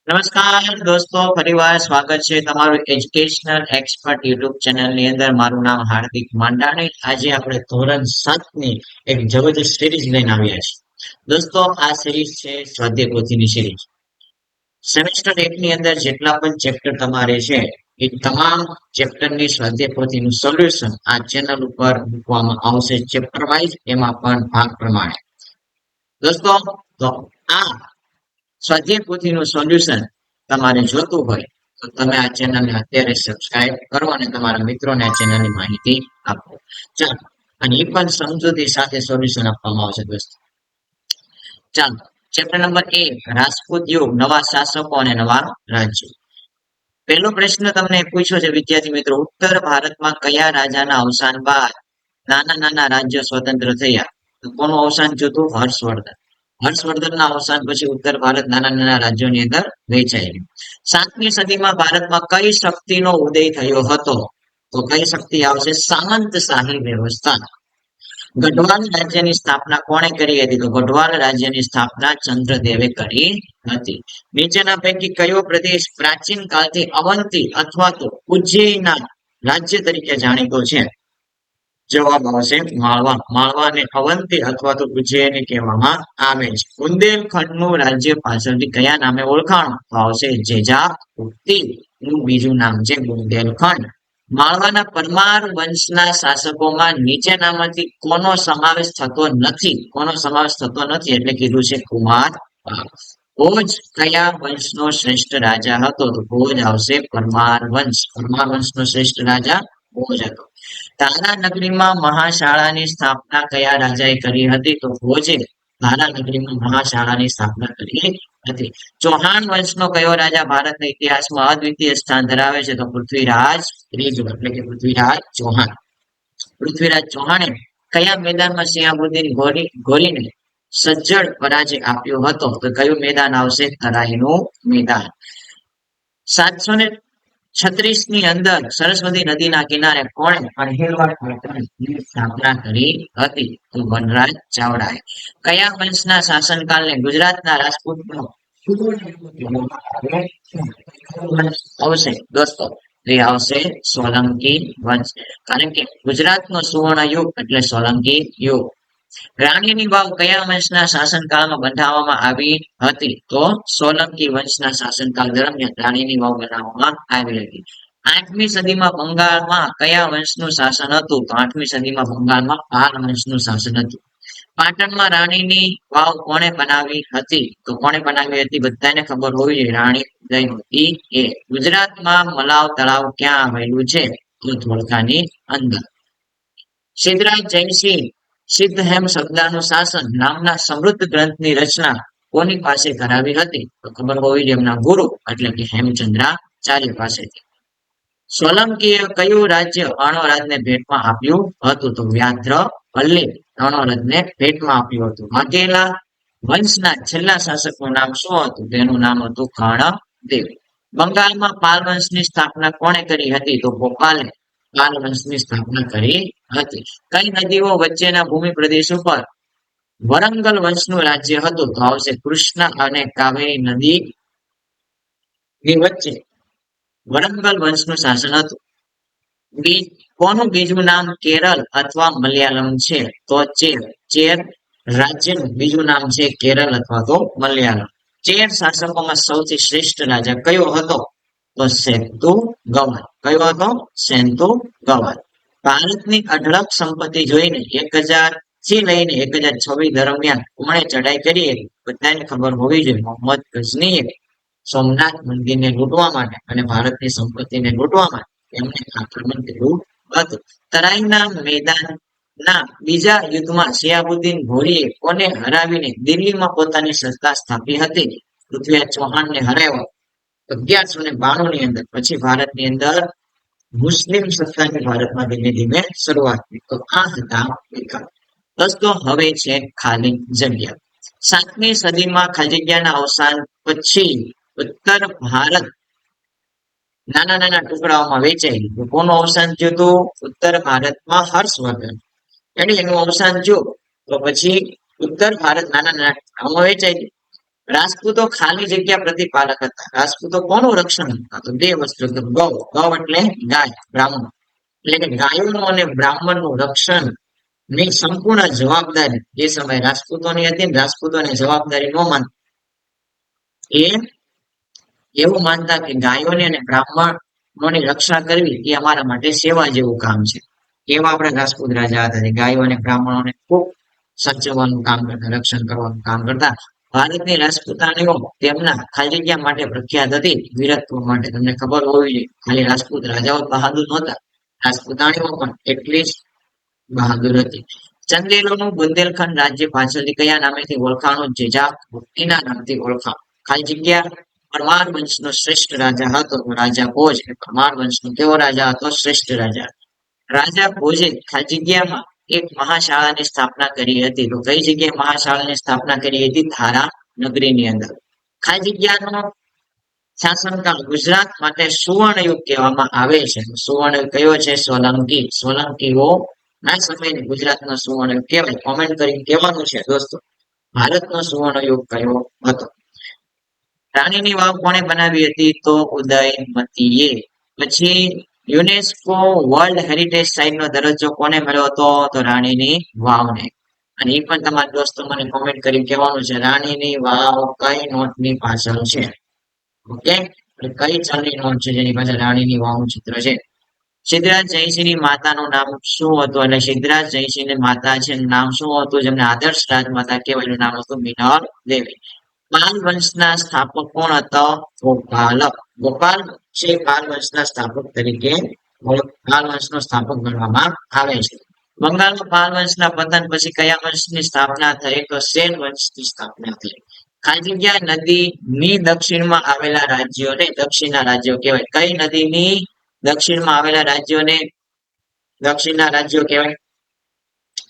નમસ્કાર દોસ્તો, ફરીવાર સ્વાગત છે તમારું એજ્યુકેશનલ એક્સપર્ટ યુટ્યુબ ચેનલની અંદર. મારું નામ હાર્દિક માંડાણી. આજે આપણે ધોરણ 7 ની એક જબરદસ્ત સિરીઝ લઈને આવ્યા છીએ. દોસ્તો, આ સિરીઝ છે સ્વાધ્યાય પોથીની સિરીઝ. સેમેસ્ટર 1 ની અંદર જેટલા પણ ચેપ્ટર તમારે છે એ તમામ ચેપ્ટરની સ્વાધ્યાય પોથીનું સોલ્યુશન આ ચેનલ ઉપર મૂકવામાં આવશે ચેપ્ટર વાઇઝ, એમાં પણ ભાગ પ્રમાણે. દોસ્તો, તો આ સ્વાધ્યાય પોથીનું સોલ્યુશન તમારે જોતું હોય તો તમે આ ચેનલને અત્યારે સબસ્ક્રાઇબ કરો અને તમારા મિત્રોને આ ચેનલની માહિતી આપો. ચાલો, અને એ પણ સમજૂતી સાથે સોલ્યુશન આપવામાં આવશે દોસ્તો. ચાલો, ચેપ્ટર નંબર 1, રાજપૂત યુગ, નવા શાસકો અને નવા રાજ્યો. પહેલો પ્રશ્ન તમને પૂછ્યો છે વિદ્યાર્થી મિત્રો, ઉત્તર ભારતમાં કયા રાજાના અવસાન બાદ નાના નાના રાજ્યો સ્વતંત્ર થયા? તો કોનું અવસાન થયું હતું? હર્ષવર્ધન. હર્ષવર્ધનના અવસાન પછી ઉત્તર ભારત નાના નાના રાજ્યોની અંદર વહેંચાઈ ગયું. 7મી સદીમાં ભારતમાં કઈ શક્તિનો ઉદય થયો હતો? તો કઈ શક્તિ આવશે? સામંતશાહી વ્યવસ્થા. ગઢવાલ રાજ્યની સ્થાપના કોણે કરી હતી? તો ગઢવાલ રાજ્યની સ્થાપના ચંદ્રદેવે કરી હતી. નીચેના પૈકી કયો પ્રદેશ પ્રાચીન કાળથી અવંતી અથવા તો ઉજ્જૈનના રાજ્ય તરીકે જાણીતો છે? જવાબ આવશે માળવા. માળવાને અવંતી અથવા તો ઉજ્જૈની કહેવામાં આવે છે. બુંદેલખંડનું રાજ્ય પાછળથી કયા નામે ઓળખાણ? તો આવશે જેજાપુતી. નું બીજું નામ છે બુંદેલખંડ. માળવાના પરમાર વંશના શાસકોમાં નીચેનામાંથી કોનો સમાવેશ થતો નથી? કોનો સમાવેશ થતો નથી એટલે કીધું છે કુમાર. ભોજ કયા વંશનો શ્રેષ્ઠ રાજા હતો? તો ભોજ આવશે પરમાર વંશ. પરમાર વંશનો શ્રેષ્ઠ રાજા ભોજ હતો. તારા નગરીમાં મહાશાળાની સ્થાપના કયા રાજાએ કરી હતી? તો ભોજે તારા નગરીમાં મહાશાળાની સ્થાપના કરી હતી. ચૌહાણ વંશનો કયો રાજા ભારતના ઇતિહાસમાં અદ્વિતીય સ્થાન ધરાવે છે? તો પૃથ્વીરાજ ત્રીજો એટલે કે પૃથ્વીરાજ ચૌહાણ. પૃથ્વીરાજ ચૌહાણે કયા મેદાનમાં શિહાબુદ્દીન ગોરીને સજ્જડ પરાજય આપ્યો હતો? તો કયું મેદાન આવશે? તરાઈનું મેદાન. 736 ની અંદર સરસ્વતી નદીના કિનારે કોણે અણહિલવાડ પાટણની સ્થાપના કરી હતી? તો વનરાજ ચાવડાએ. કયા વંશના શાસનકાળને ગુજરાતના રાજપૂતનો આવશે દોસ્તો? એ આવશે સોલંકી વંશ. કારણ કે ગુજરાતનો સુવર્ણ યુગ એટલે સોલંકી યુગ. રાણીની વાવ કયા વંશના શાસનકાળમાં બંધાવવામાં આવી હતી? તો સોલંકી વંશના શાસનકાળ દરમિયાન રાણીની વાવ બનાવવામાં આવી હતી. 8મી સદીમાં બંગાળમાં કયા વંશનું શાસન હતું? તો 8મી સદીમાં બંગાળમાં પાલ વંશનું શાસન હતું. પાટણમાં રાણીની વાવ કોણે બનાવી હતી? તો કોણે બનાવી હતી? બધાને ખબર હોવી જોઈએ, રાણી ઉદયવતી એ. ગુજરાતમાં મલાવ તળાવ ક્યાં આવેલું છે? તો ધોળકાની અંદર. સિદ્ધરાજ જયસિંહ સિદ્ધહેમ શબ્દાનું શાસન નામના સમૃદ્ધ ગ્રંથની રચના કોની પાસે કરાવી હતી? તો ખબર હોવી જોઈએ, એમના ગુરુ એટલે કે હેમચંદ્રાચાર્ય પાસેથી. સોલંકીએ કયું રાજ્ય અણોરાજને ભેટમાં આપ્યું હતું? તો વ્યાઘ્ર પલ્લી અણોરાજને ભેટમાં આપ્યું હતું. વાઘેલા વંશના છેલ્લા શાસકનું નામ શું હતું? તેનું નામ હતું કર્ણદેવ. બંગાળમાં પાલ વંશની સ્થાપના કોણે કરી હતી? તો ગોપાલે પાલ વંશની સ્થાપના કરી હતી. કઈ નદીઓ વચ્ચેના ભૂમિ પ્રદેશ ઉપર વરંગલ વંશનું રાજ્ય હતું? તો આવશે કૃષ્ણ અને કાવેરી નદી ની વચ્ચે વરંગલ વંશનું શાસન હતું. કોનું બીજું નામ કેરળ અથવા મલયાલમ છે? તો ચેર. ચેર રાજ્યનું બીજું નામ છે કેરળ અથવા તો મલયાલમ. ચેર શાસકોમાં સૌથી શ્રેષ્ઠ રાજા કયો હતો? તો સેતુ ગવાલ. કયો હતો? સેતુ ગવાલ. ભારતની અઢળક સંપત્તિ જોઈને 1000 થી લઈને 1026 દરમિયાન કોણે ચડાઈ કરી હતી? બધાને ખબર હોવી જોઈએ, મોહમ્મદ ગઝનીએ સોમનાથ મંદિરને લૂંટવા માટે અને ભારતની સંપત્તિને લૂંટવા માટે એમને આક્રમણ કર્યું હતું. તરાઈના મેદાનના બીજા યુદ્ધમાં શિહાબુદ્દીન ઘોરીએ કોને હરાવીને દિલ્હીમાં પોતાની સત્તા સ્થાપી હતી? પૃથ્વીરાજ ચૌહાણને હરાવ્યો 1192 ની અંદર. પછી ભારતની અંદર મુસ્લિમ સત્તાની ભારતમાં ધીમે ધીમે શરૂઆત થઈ. તો આ હતા વિકલ્પ. દોસ્તો, હવે છે ખાલી જગ્યા. 7મી સદીમાં ખાલી જગ્યાના અવસાન પછી ઉત્તર ભારત નાના નાના ટુકડાઓમાં વેચાઈ ગયું. કોનું અવસાન થયું હતું? ઉત્તર ભારતમાં હર્ષવર્ધન એનું અવસાન થયું. તો પછી ઉત્તર ભારત નાના નાના ટુકડાઓમાં વેચાઈ ગયું. રાજપૂતો ખાલી જગ્યા પ્રતિપાલક હતા. રાજપૂતો કોનું રક્ષણ હતા? તો બે વસ્તુ, તો ગૌ, ગૌ એટલે ગાય, બ્રાહ્મણ, એટલે કે ગાયોનું અને બ્રાહ્મણનું રક્ષણ ની સંપૂર્ણ જવાબદારી એ સમયે રાજપૂતોની હતી. રાજપૂતોની જવાબદારી ન માનતા, એ એવું માનતા કે ગાયોની અને બ્રાહ્મણોની રક્ષા કરવી એ અમારા માટે સેવા જેવું કામ છે. એવા આપણા રાજપૂત રાજા હતા, ગાયો અને બ્રાહ્મણોને ખૂબ સાચવવાનું કામ કરતા, રક્ષણ કરવાનું કામ કરતા. ભારતની રાજપૂતાણીઓ તેમના ખાલી જગ્યા માટે પ્રખ્યાત હતી, વીરત્વ માટે. તમને ખબર હોવી જોઈએ, ખાલી રાજપૂત રાજાઓ બહાદુર નહોતા, રાજપૂતાણીઓ પણ એટલી જ બહાદુર હતી. ચંદેલોનું બુંદેલખંડ રાજ્ય પાછળથી કયા નામેથી ઓળખાણું છે? જા ભક્તિના નામથી ઓળખાણ. ખાલી જગ્યા પરમાર વંશનો શ્રેષ્ઠ રાજા હતો તો રાજા ભોજ. પરમાર વંશનો કેવો રાજા હતો? શ્રેષ્ઠ રાજા. રાજા ભોજે ખાલી જગ્યામાં એક મહાશાળાની સ્થાપના કરી હતી. તો કઈ જગ્યાએ મહાશાળાની સ્થાપના કરી હતી? થારા નગરીની અંદર. ખાલી જગ્યાનો શાસનકાળ ગુજરાત માટે સુવર્ણયુગ કહેવામાં આવે છે. સુવર્ણયુગ કયો છે? સોલંકી. સોલંકીઓ ના સમયને ગુજરાતનો સુવર્ણયુગ કહેવાય. કોમેન્ટ કરી કહેવાનું છે દોસ્તો, ભારતનો સુવર્ણયુગ કયો હતો? રાણીની વાવ કોણે બનાવી હતી? તો ઉદયમતીએ. પછી યુનેસ્કો વર્લ્ડ હેરિટેજ સાઇટ નો દરજ્જો કોને મળ્યો હતો? તો રાણીની વાવને. અને એ પણ તમારા દોસ્તો મને કોમેન્ટ કરી કહેવાનું છે, રાણીની વાવ કઈ નોટની પાછળ છે? ઓકે, કઈ ચલણી નોટ છે જેની પાછળ રાણીની વાવનું ચિત્ર છે? સિદ્ધરાજ જયસિંહની માતાનું નામ શું હતું? એટલે સિદ્ધરાજ જયસિંહની માતા છે નામ શું હતું? જેમને આદર્શ રાજમાતા કહેવાય, એનું નામ હતું મિનળ દેવી. પાલ વંશના સ્થાપક કોણ હતો? ગોપાલ. ગોપાલ છે પાલ વંશના સ્થાપક તરીકે, પાલ વંશનો સ્થાપક ગણવામાં આવે છે. બંગાળમાં પાલ વંશના પતન પછી કયા વંશની સ્થાપના થઈ? તો સેન વંશની સ્થાપના થઈ. ખાલી જગ્યા નદીની દક્ષિણમાં આવેલા રાજ્યોને દક્ષિણના રાજ્યો કહેવાય. કઈ નદીની દક્ષિણમાં આવેલા રાજ્યોને દક્ષિણના રાજ્યો કહેવાય?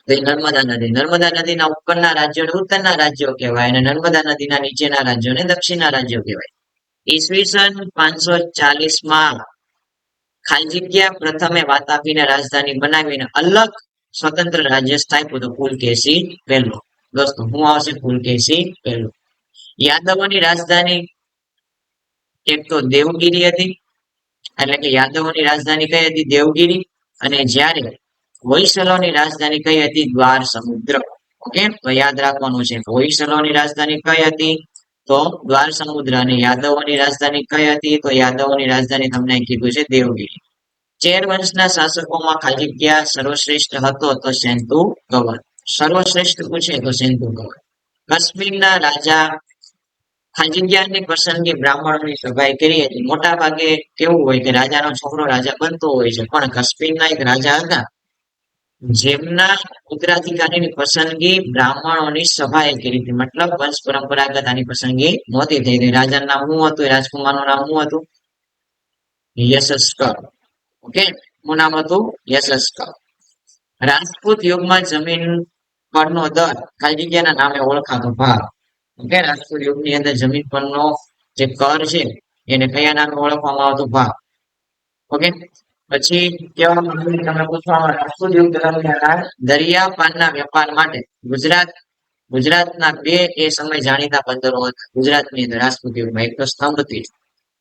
તો નર્મદા નદી. નર્મદા નદીના ઉપરના રાજ્યોને ઉત્તરના રાજ્યો કહેવાય, અને નર્મદા નદીના નીચેના રાજ્યોને દક્ષિણના રાજ્યો કહેવાય. ઈસવીસન 540 માં ખાલી જગ્યા પ્રથમે વાતાપીને રાજધાની બનાવીને અલગ સ્વતંત્ર રાજ્ય સ્થાપ્યું તો પુલકેશી પહેલો. દોસ્તો હું આવશે? પુલકેશી પહેલો. યાદવોની રાજધાની એક તો દેવગીરી હતી, એટલે કે યાદવોની રાજધાની કઈ હતી? દેવગીરી. અને જ્યારે હોયસલોની રાજધાની કઈ હતી? દ્વાર સમુદ્ર. ઓકે, તો યાદ રાખવાનું છે, હોયસલોની રાજધાની કઈ હતી? તો દ્વાર સમુદ્ર. અને યાદવોની રાજધાની કઈ હતી? તો યાદવોની રાજધાની તમને કીધું છે દેવગીરી. ચેર વંશના શાસકોમાં ખાલી જગ્યા સર્વશ્રેષ્ઠ હતો તો સેંતુ ગવર. સર્વશ્રેષ્ઠ પૂછે તો સેંતુ ગવર. કાશ્મીરના રાજા ખાલી જગ્યાની પસંદગી બ્રાહ્મણોની સભાએ કરી હતી. મોટા ભાગે કેવું હોય કે રાજાનો છોકરો રાજા બનતો હોય છે, પણ કાશ્મીરના એક રાજા હતા જેમના ઉત્તરાધિકારીની પસંદગી બ્રાહ્મણોની સભાએ કરી હતી. મતલબ વંશ પરંપરાગત આની પસંદગી નહોતી થઈ. રાજાનું નામ શું હતું? રાજકુમારનું નામ શું હતું? યશસ્કર. ઓકે, શું નામ હતું? યશસ્કર. રાજપૂત યુગમાં જમીન પરનો દર ખાલી જગ્યાના નામે ઓળખાતો ભાગ. ઓકે, રાજપૂત યુગની અંદર જમીન પરનો જે કર છે એને કયા નામે ઓળખવામાં આવતો? ભાગ. ઓકે, પછી કહેવામાં આવ્યું, તમે પૂછવામાં, રાજપૂત યુગ દરમિયાન દરિયા પારના વેપાર માટે ગુજરાતના બે એ સમય જાણીતા બંદરો હતા. ગુજરાતની અંદર રાજપૂત યુગમાં એક તો સ્તંભતીર્થ,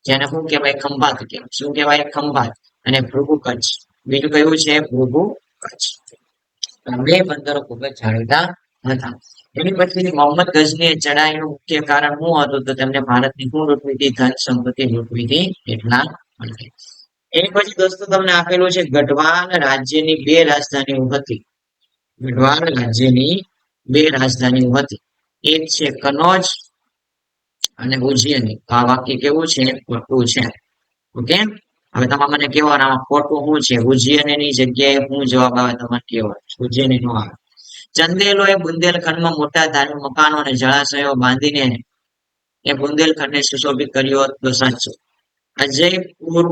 જેને શું કહેવાય? ખંભાત કહેવાય. શું કહેવાય? ખંભાત. અને ભૃગુ કચ્છ. બીજું કયું છે? ભૃગુ કચ્છ. બે બંદરો ખૂબ જ જાણીતા હતા. એની પછી મોહમ્મદ ગઝનીએ ચડાઈનું મુખ્ય કારણ શું હતું? તો તેમને ભારતની શું લૂંટવી હતી? ધન સંપત્તિ લૂંટવી હતી એટલા માટે. એની પછી દોસ્તો તમને આપેલું છે ગઢવાલ રાજ્યની બે રાજધાનીઓ હતી. ગઢવાલ રાજ્યની બે રાજધાનીઓ હતી. એક છે કનોજ અને ઉજ્જૈની. આ વાક્ય કેવું છે? ખોટું છે. ઓકે, હવે તમે મને કહેવાનું આમાં ખોટું શું છે? ઉજ્જૈનની જગ્યાએ શું જવાબ આવે? તમને કહેવાનું ઉજ્જૈની નો આવે. ચંદેલોએ બુંદેલખંડમાં મોટા ધાર્મિક મકાનો અને જળાશયો બાંધીને એ બુંદેલખંડને સુશોભિત કર્યો તો સાચું. અજયપુર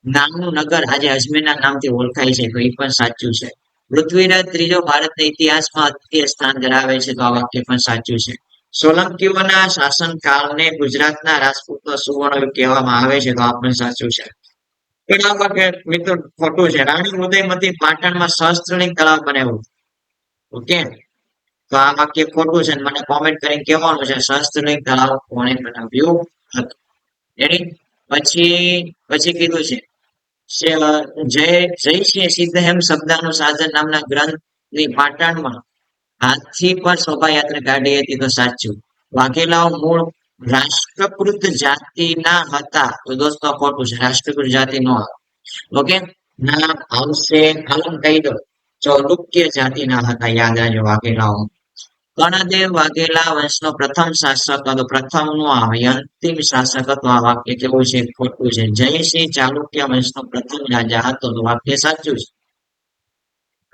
નામનું નગર આજે અજમેરના નામથી ઓળખાય છે, તો એ પણ સાચું છે. પૃથ્વીરાજ ત્રીજો ભારતના ઇતિહાસમાં અદ્વિતીય સ્થાન ધરાવે છે, તો આ વાક્ય પણ સાચું છે. સોલંકીઓના શાસનકાળને ગુજરાતના રાજપૂતનો સુવર્ણયુગ કહેવામાં આવે છે, તો આ પણ સાચું છે. પણ આ વાક્ય મિત્રો ખોટું છે. રાણી ઉદયમતી પાટણમાં સહસ્ત્રલિંગ તળાવ બનાવ્યું. ઓકે, તો આ વાક્ય ખોટું છે. મને કોમેન્ટ કરીને કહેવાનું છે સહસ્ત્રલિંગ તળાવ કોણે બનાવ્યું હતું. રેડી? પછી કીધું છે જય સિદ્ધ હેમ શબ્દાનું સાધન નામના ગ્રંથની પાટણમાં હાથથી પર શોભાયાત્રા કાઢી હતી તો સાચું. વાઘેલાઓ મૂળ રાષ્ટ્રકૃત જાતિના હતા તો દોસ્તો ખોટું છે. રાષ્ટ્રકૃત જાતિ નો ઓકે નામ આવશે હાલમ કહી દો ચૌલુક્ય જાતિના હતા. યાદ રાખજો વાઘેલાઓ. કર્ણદેવ વાઘેલા વંશનો પ્રથમ શાસક હતો. પ્રથમ નો આવે અંતિમ શાસક હતો. આ વાક્ય કેવું છે? ખોટું છે. જયસિંહ ચાલુક્ય વંશનો પ્રથમ રાજા હતો તો વાક્ય સાચું છે.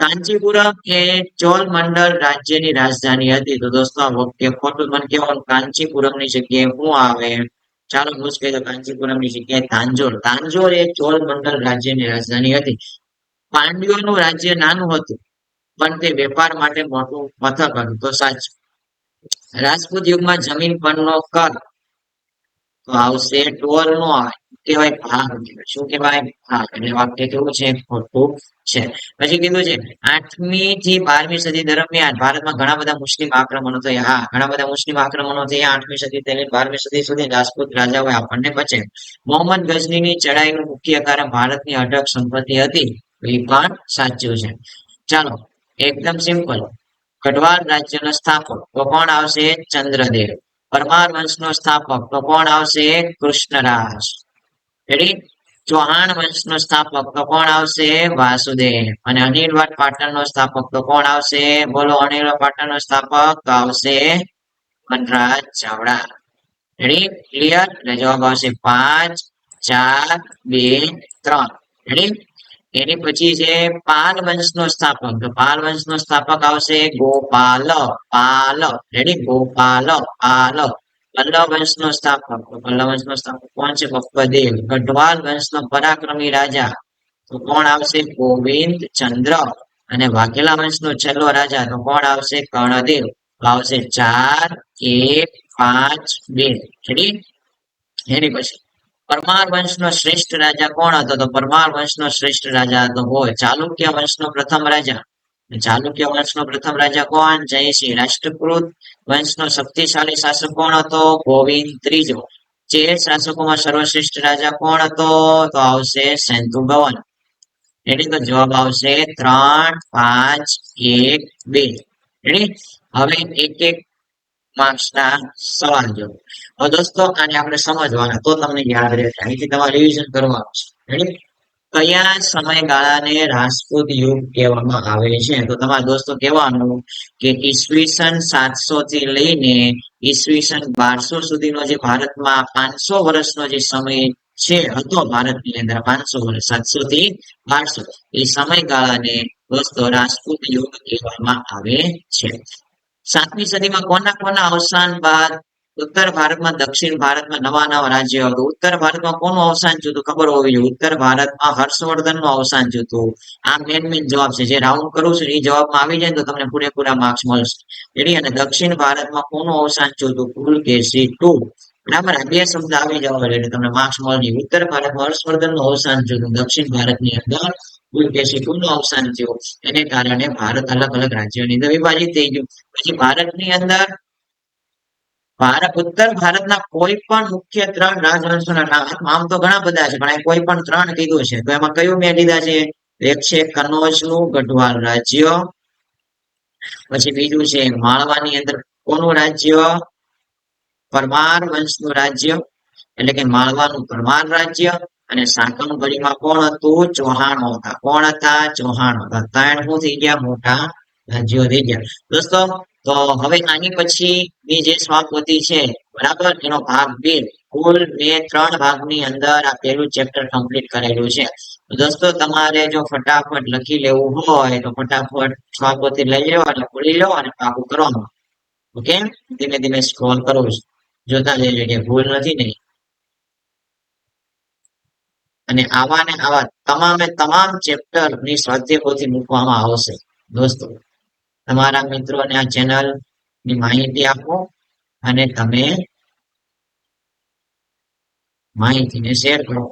કાંચીપુરમ એ ચોલ મંડળ રાજ્યની રાજધાની હતી તો દોસ્તો આ વાક્ય ખોટું. મને કહેવાનું કાંચીપુરમ ની જગ્યાએ શું આવે? ચાલો હું કહી દઉં કાંચીપુરમ ની જગ્યાએ તાંજોર. તાંજોર એ ચોલ મંડળ રાજ્યની રાજધાની હતી. પાંડ્યોનું રાજ્ય નાનું હતું પણ તે વેપાર માટે મોટું મથક હતું તો સાચું. રાજપૂત યુગમાં જમીન પરનો કર તો આવશે ટોલ નો આવે કહેવાય ભાગ. શું કહેવાય? ભાગ. એટલે વાક્ય કેવું છે? ખોટું છે. પછી કીધું છે 8મી થી 12મી સદી દરમિયાન ભારતમાં ઘણા બધા મુસ્લિમ આક્રમણો થયા. હા, ઘણા બધા મુસ્લિમ આક્રમણો થયા 8મી સદી થી 12મી સદી સુધી. રાજપૂત રાજાઓએ આપણને બચે. મોહમ્મદ ગઝનીની ચડાઈનું મુખ્ય કારણ ભારતની અઢળક સંપત્તિ હતી એ પણ સાચું છે. ચાલો એકદમ સિમ્પલ. ગઢવાલ રાજ્યનો સ્થાપક તો કોણ આવશે? ચંદ્રદેવ. પરમાર વંશનો સ્થાપક તો કોણ આવશે? કૃષ્ણરાજ. રેડી? ચૌહાણ વંશનો સ્થાપક તો કોણ આવશે? વાસુદેવ. અને અનિલવાડ પાટણનો સ્થાપક તો કોણ આવશે? બોલો અનિલવાડ પાટણનો સ્થાપક તો આવશે વનરાજ ચાવડા. રેડી? ક્લિયર? એટલે જવાબ આવશે 5 4 2 3. રેડી? એની પછી છે પાલ વંશનો સ્થાપક તો પાલ વંશનો સ્થાપક આવશે ગોપાલ. પાલ. રેડી? ગોપાલ પાલ. પલ્લવ વંશનો સ્થાપક તો પલ્લવ વંશનો સ્થાપક કોણ છે? બપ્પદેવ. ગઢવાલ વંશનો પરાક્રમી રાજા તો કોણ આવશે? ગોવિંદ ચંદ્ર. અને વાઘેલા વંશનો છેલ્લો રાજા તો કોણ આવશે? કર્ણદેવ. આવશે 4 1 5 2. રેડી? એની પછી પરમાર વંશનો શ્રેષ્ઠ રાજા કોણ હતો? તો પરમાર વંશનો શ્રેષ્ઠ રાજા હતો હોય ચાલુક્ય વંશનો પ્રથમ રાજા. ચાલુક્ય વંશનો પ્રથમ રાજા કોણ? જયસિંહ. રાષ્ટ્રકૃત વંશનો શક્તિશાળી શાસક કોણ હતો? ગોવિંદ ત્રીજો. ચેર શાસકોમાં સર્વશ્રેષ્ઠ રાજા કોણ હતો? તો આવશે શંતુગવન. એટલે તો જવાબ આવશે 3 5 1 2. રેડી? હવે એક એક માર્ક્સના સવાલ જો. હવે દોસ્તો આને આપણે સમજવાના તો તમને યાદ રહેશે. અહીંથી તમારે રિવિઝન કરવાનું છે. રેડી? કયા સમયગાળાને રાજપૂત યુગ કહેવામાં આવે છે? તો તમારા દોસ્તો કહેવાનું કે ઈસવીસન 700 થી લઈને ઈસવીસન 1200 સુધીનો જે ભારતમાં 500 વર્ષનો જે સમય છે હતો ભારતની અંદર 500 વર્ષ 700 થી 1200 એ સમયગાળાને દોસ્તો રાજપૂત યુગ કહેવામાં આવે છે. 7મી સદીમાં કોના કોના અવસાન બાદ ઉત્તર ભારતમાં દક્ષિણ ભારતમાં નવા નવા રાજ્યો હતું. ઉત્તર ભારતમાં કોનું અવસાન થયું ખબર હોવી જોઈએ. ઉત્તર ભારતમાં હર્ષવર્ધન નું અવસાન થયું. આ મેન જવાબ છે. જે રાઉન્ડ કરું છું એ જવાબમાં આવી જાય તો તમને પૂરેપૂરા માર્ક્સ મળશે. રેડી? અને દક્ષિણ ભારતમાં કોનું અવસાન થયું? પુલકેશી II. બરાબર? આ બે શબ્દ આવી જવા એટલે તમને માર્ક્સ મળે. ઉત્તર ભારતમાં હર્ષવર્ધન નું અવસાન થયું. દક્ષિણ ભારતની અંદર પુલકેશી II નું અવસાન થયું. એને કારણે ભારત અલગ અલગ રાજ્યોની અંદર વિભાજિત થઈ ગયું. પછી ભારતની અંદર ઉત્તર ભારતના કોઈ પણ મુખ્ય 3 રાજવંશોના નામ આમ તો ઘણા બધા છે પણ કોઈ પણ 3 કીધું છે તો એમાં કયું મેં લીધા છે? એક છે કનોજ નું ગઢવાલ રાજ્ય. પછી બીજું છે માળવાની અંદર કોનું રાજ્ય? પરમાર વંશનું રાજ્ય એટલે કે માળવાનું પરમાર રાજ્ય. અને શાકંભરીમાં કોણ હતું? ચૌહાણો હતા. કોણ હતા? ચૌહાણો હતા. 3 શું થઈ ગયા? મોટા રાજ્યો થઈ ગયા. દોસ્તો તો હવે આની પછી ની જે સ્વાપોથી છે બરાબર એનો ભાગ 2 કુલ મેં 3 ભાગની અંદર આ પહેલું ચેપ્ટર કમ્પ્લીટ કરેલું છે. દોસ્તો તમારે જો ફટાફટ લખી લેવું હોય તો ફટાફટ સ્વાપોથી લઈ લેવા અને ભૂલી લો અને પાકું કરવાનું. ઓકે? ધીમે ધીમે સ્ક્રોલ કરું છું. જોતા જજો કે ભૂલ નથી ને. અને આવા ને આવા તમામે તમામ ચેપ્ટર ની સ્વાધ્યાય પોથી મૂકવામાં આવશે. દોસ્તો તમારા મિત્રોને આ ચેનલ ની માહિતી આપો અને તમે માહિતીને શેર કરો.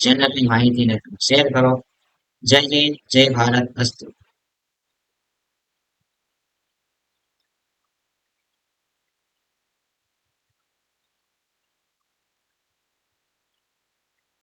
ચેનલની માહિતીને શેર કરો. જય હિન્દ, જય ભારત. અસ્તુ.